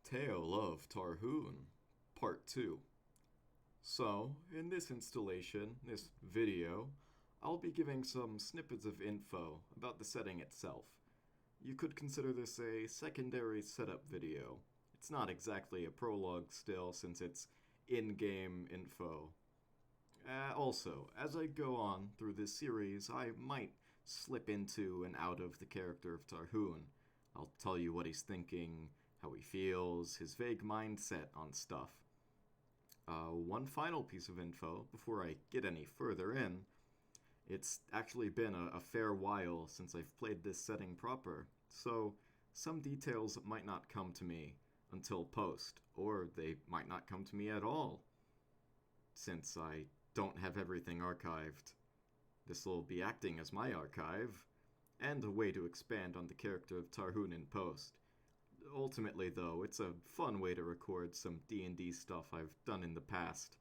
Tale of Tarhun, Part 2. So, in this installation, this video, I'll be giving some snippets of info about the setting itself. You could consider this a secondary setup video. It's not exactly a prologue still, since it's in-game info. Also, as I go on through this series, I might slip into and out of the character of Tarhun. I'll tell you what he's thinking, how he feels, his vague mindset on stuff. One final piece of info before I get any further in. It's actually been a fair while since I've played this setting proper, so some details might not come to me until post, or they might not come to me at all, since I don't have everything archived. This will be acting as my archive, and a way to expand on the character of Tarhun in post. Ultimately, though, it's a fun way to record some D&D stuff I've done in the past.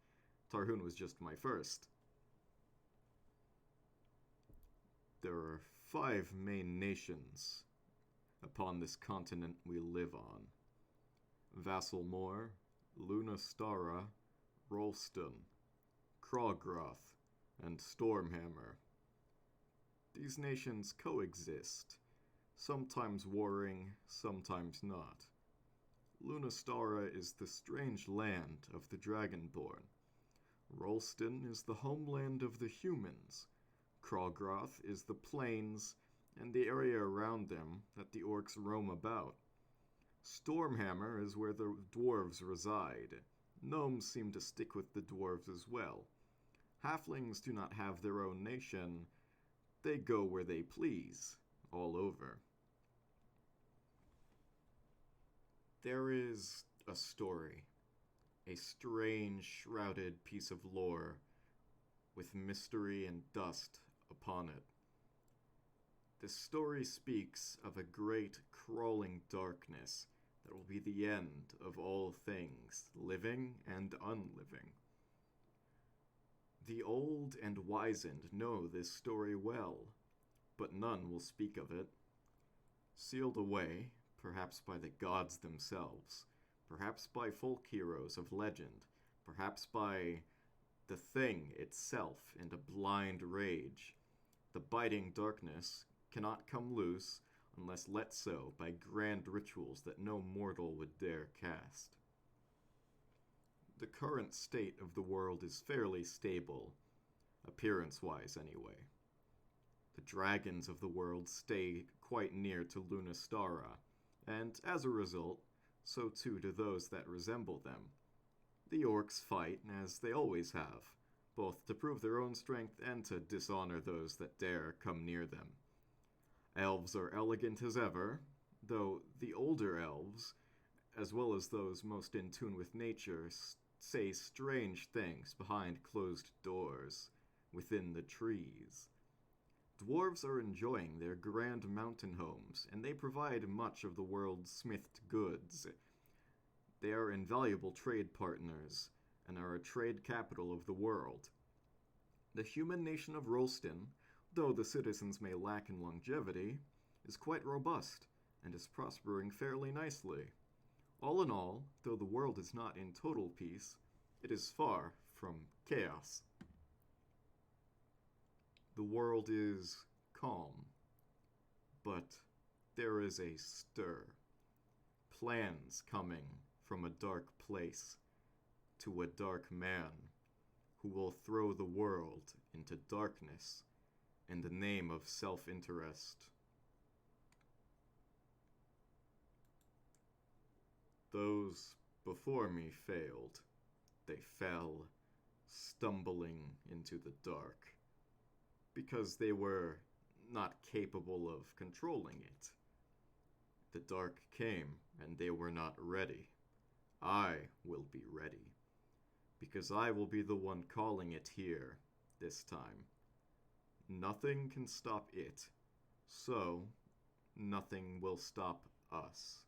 Tarhun was just my first. There are 5 main nations upon this continent we live on. Vasselmoor, Lunastara, Rolston, Krogroth, and Stormhammer. These nations coexist, sometimes warring, sometimes not. Lunastara is the strange land of the Dragonborn. Rolston is the homeland of the humans. Krogroth is the plains and the area around them that the orcs roam about. Stormhammer is where the dwarves reside. Gnomes seem to stick with the dwarves as well. Halflings do not have their own nation. They go where they please, all over. There is a story, a strange, shrouded piece of lore with mystery and dust upon it. This story speaks of a great, crawling darkness that will be the end of all things, living and unliving. The old and wizened know this story well, but none will speak of it. Sealed away, perhaps by the gods themselves, perhaps by folk heroes of legend, perhaps by the thing itself in a blind rage, the biting darkness cannot come loose unless let so by grand rituals that no mortal would dare cast. The current state of the world is fairly stable, appearance-wise anyway. The dragons of the world stay quite near to Lunastara, and as a result, so too do those that resemble them. The orcs fight, as they always have, both to prove their own strength and to dishonor those that dare come near them. Elves are elegant as ever, though the older elves, as well as those most in tune with nature, say strange things behind closed doors, within the trees. Dwarves are enjoying their grand mountain homes, and they provide much of the world's smithed goods. They are invaluable trade partners, and are a trade capital of the world. The human nation of Rolston, though the citizens may lack in longevity, is quite robust, and is prospering fairly nicely. All in all, though the world is not in total peace, it is far from chaos. The world is calm, but there is a stir. Plans coming from a dark place to a dark man who will throw the world into darkness in the name of self-interest. Those before me failed. They fell, stumbling into the dark, because they were not capable of controlling it. The dark came, and they were not ready. I will be ready, because I will be the one calling it here, this time. Nothing can stop it, so nothing will stop us.